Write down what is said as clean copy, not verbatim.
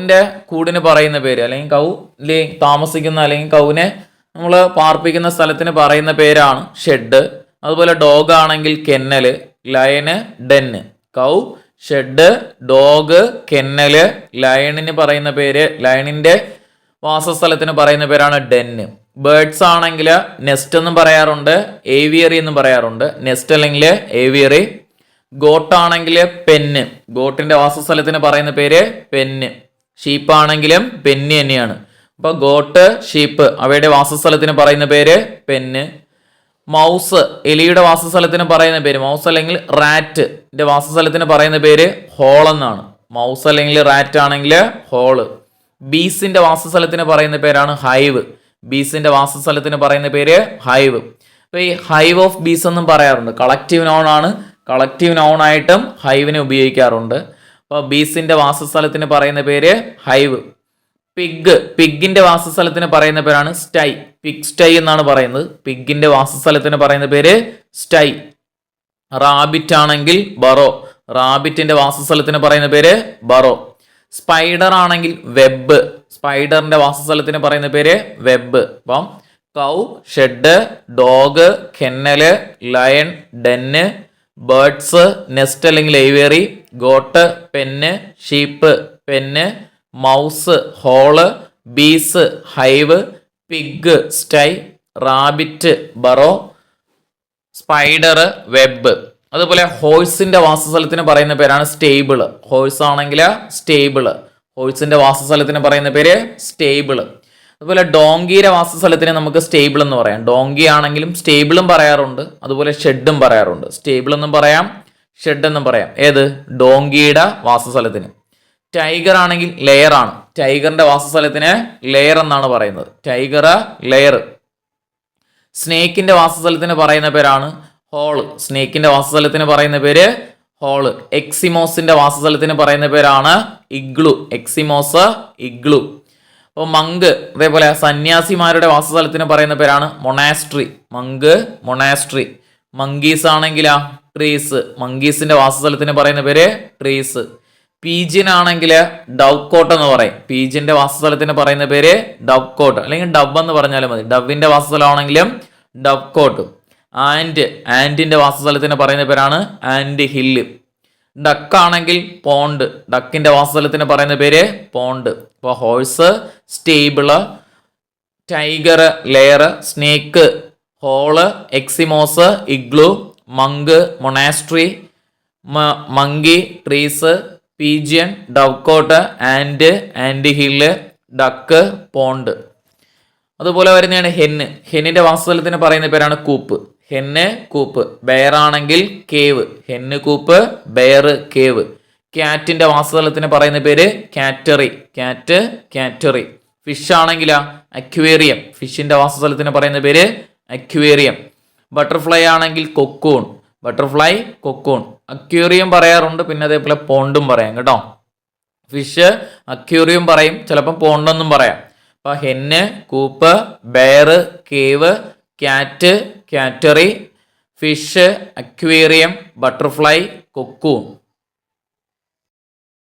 കൗവിൻ്റെ കൂടിന് പറയുന്ന പേര്, അല്ലെങ്കിൽ കൗവിൽ താമസിക്കുന്ന അല്ലെങ്കിൽ കൗവിനെ നമ്മൾ പാർപ്പിക്കുന്ന സ്ഥലത്തിന് പറയുന്ന പേരാണ് ഷെഡ്. അതുപോലെ ഡോഗ് ആണെങ്കിൽ കെന്നൽ, ലയന് ഡെന്ന്. കൗ, ഷെഡ്, ഡോഗ്, കെന്നല്, ലയണിന് പറയുന്ന പേര്, ലയണിന്റെ വാസസ്ഥലത്തിന് പറയുന്ന പേരാണ് ഡെന്ന്. ബേർഡ്സ് ആണെങ്കിൽ നെസ്റ്റ് എന്നും പറയാറുണ്ട്, ഏവിയറി എന്നും പറയാറുണ്ട്. നെസ്റ്റ് അല്ലെങ്കിൽ ഏവിയറി. ഗോട്ട് ആണെങ്കിൽ പെന്ന്, ഗോട്ടിന്റെ വാസസ്ഥലത്തിന് പറയുന്ന പേര് പെന്ന്. ഷീപ്പ് ആണെങ്കിലും പെന്ന് തന്നെയാണ്. അപ്പൊ ഗോട്ട്, ഷീപ്പ് അവയുടെ വാസസ്ഥലത്തിന് പറയുന്ന പേര് പെന്ന്. മൗസ്, എലിയുടെ വാസസ്ഥലത്തിന് പറയുന്ന പേര്, മൗസ് അല്ലെങ്കിൽ റാറ്റിന്റെ വാസസ്ഥലത്തിന് പറയുന്ന പേര് ഹോൾ എന്നാണ്. മൗസ് അല്ലെങ്കിൽ റാറ്റ് ആണെങ്കിൽ ഹോള്. ബീസിന്റെ വാസസ്ഥലത്തിന് പറയുന്ന പേരാണ് ഹൈവ്. ബീസിന്റെ വാസസ്ഥലത്തിന് പറയുന്ന പേര് ഹൈവ്. അപ്പൊ ഈ ഹൈവ് ഓഫ് ബീസ് എന്നും പറയാറുണ്ട്. കളക്റ്റീവ് നൗൺ ആണ്. കളക്റ്റീവ് നൗൺ ആയിട്ടും ഹൈവിനെ ഉപയോഗിക്കാറുണ്ട്. അപ്പോൾ ബീസിന്റെ വാസസ്ഥലത്തിന് പറയുന്ന പേര് ഹൈവ്. പിഗ്, പിഗിന്റെ വാസസ്ഥലത്തിന് പറയുന്ന പേരാണ് സ്റ്റൈ. പിഗ് സ്റ്റൈ എന്നാണ് പറയുന്നത്. പിഗിന്റെ വാസസ്ഥലത്തിന് പറയുന്ന പേര് സ്റ്റൈ. റാബിറ്റ് ആണെങ്കിൽ ബറോ, റാബിറ്റിന്റെ വാസസ്ഥലത്തിന് പറയുന്ന പേര് ബറോ. സ്പൈഡർ ആണെങ്കിൽ വെബ്, സ്പൈഡറിന്റെ വാസസ്ഥലത്തിന് പറയുന്ന പേര് വെബ്. അപ്പം cow, shed, dog, kennel, lion, den, birds, nest അല്ലെങ്കിൽ aviary, goat, pen, sheep, pen, mouse, hole, bees, hive, pig, sty, rabbit, burrow, spider, web. അതുപോലെ ഹോഴ്സിന്റെ വാസസ്ഥലത്തിന് പറയുന്ന പേരാണ് സ്റ്റേബിള്. ഹോഴ്സ് ആണെങ്കിൽ സ്റ്റേബിള്, ഹോഴ്സിന്റെ വാസസ്ഥലത്തിന് പറയുന്ന പേര് സ്റ്റേബിള്. അതുപോലെ ഡോങ്കിയുടെ വാസസ്ഥലത്തിന് നമുക്ക് സ്റ്റേബിൾ എന്ന് പറയാം. ഡോങ്കി ആണെങ്കിലും സ്റ്റേബിളും പറയാറുണ്ട്, അതുപോലെ ഷെഡും പറയാറുണ്ട്. സ്റ്റേബിൾ എന്നും പറയാം, ഷെഡ് എന്നും പറയാം. ഏത്? ഡോങ്കിയുടെ വാസസ്ഥലത്തിന്. ടൈഗർ ആണെങ്കിൽ ലെയർ ആണ്. ടൈഗറിന്റെ വാസസ്ഥലത്തിന് ലെയർ എന്നാണ് പറയുന്നത്. Tiger, layer. സ്നേക്കിന്റെ വാസസ്ഥലത്തിന് പറയുന്ന പേരാണ് ഹോള്. സ്നേക്കിന്റെ വാസസ്ഥലത്തിന് പറയുന്ന പേര് ഹോള്. എക്സിമോസിന്റെ വാസസ്ഥലത്തിന് പറയുന്ന പേരാണ് ഇഗ്ലു. Eskimos, igloo. അപ്പോൾ മങ്ക്, അതേപോലെ സന്യാസിമാരുടെ വാസസ്ഥലത്തിന് പറയുന്ന പേരാണ് മൊണാസ്ട്രി. Monk, monastery. മങ്കീസ് ആണെങ്കിലാ ട്രീസ്. മങ്കീസിന്റെ വാസസ്ഥലത്തിന് പറയുന്ന പേര് ട്രീസ്. പീജിൻ ആണെങ്കിൽ ഡൗക്കോട്ട് എന്ന് പറയും. പീജിന്റെ വാസസ്ഥലത്തിന് പറയുന്ന പേര് ഡൗക്കോട്ട്, അല്ലെങ്കിൽ ഡവ് എന്ന് പറഞ്ഞാലും മതി. ഡവിന്റെ വാസസ്ഥലമാണെങ്കിലും ഡവ്കോട്ട്. ആൻഡിന്റെ വാസസ്ഥലത്തിന് പറയുന്ന പേരാണ് ആൻഡ് ഹില്ല്. ഡക്ക് ആണെങ്കിൽ പോണ്ട്. ഡക്കിന്റെ വാസസ്ഥലത്തിന് പറയുന്ന പേര് പോണ്ട്. അപ്പോൾ horse, stable, tiger, lair, snake, hole, Eskimos, igloo, monk, monastery, monkey, trees, pigeon, dovecote, ant hill, duck, pond. അതുപോലെ വരുന്നതാണ് ഹെന്ന്. ഹെന്നിന്റെ വാസസ്ഥലത്തിന് പറയുന്ന പേരാണ് കൂപ്പ്. Hen, coop. ബെയർ ആണെങ്കിൽ cave. Hen, coop, bear, cave. ക്യാറ്റിന്റെ വാസസ്ഥലത്തിന് പറയുന്ന പേര് കാറ്ററി. Cat, cattery. ഫിഷ് ആണെങ്കിലാ അക്വേറിയം. ഫിഷിന്റെ വാസസ്ഥലത്തിന് പറയുന്ന പേര് അക്വേറിയം. ബട്ടർഫ്ലൈ ആണെങ്കിൽ കൊക്കൂൺ. Butterfly, cocoon. അക്വേറിയം പറയാറുണ്ട്, പിന്നെ അതേപോലെ പോണ്ടും പറയാം കേട്ടോ. ഫിഷ് അക്വേറിയം പറയും, ചിലപ്പോൾ പോണ്ടെന്നും പറയാം. അപ്പൊ hen, coop, bear, cave, cat, cattery, fish, aquarium, butterfly, cocoon.